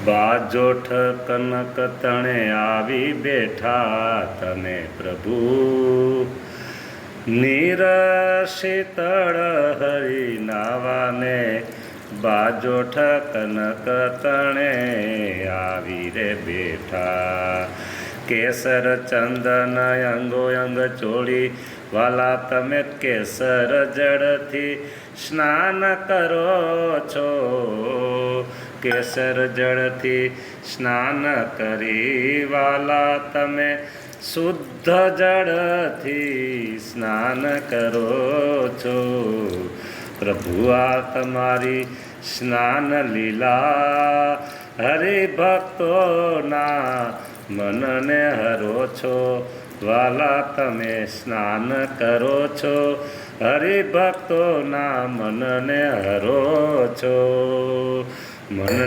બાજોઠ કનક તણે આવી બેઠા તમે પ્રભુ, નીર શીતળ હરી નાવાને બાજોઠ કનક તણે આવી રે બેઠા. કેસર ચંદન અંગો અંગ ચોળી વાલા તમે કેસર જળથી સ્નાન કરો છો. કેસર જળથી સ્નાન કરી વાલા તમે શુદ્ધ જળથી સ્નાન કરો છો. પ્રભુ આ તમારી સ્નાન લીલા હરિભક્તોના મનને હરો છો. વાલા તમે સ્નાન કરો છો, હરિભક્તોના મનને હરો છો. મનને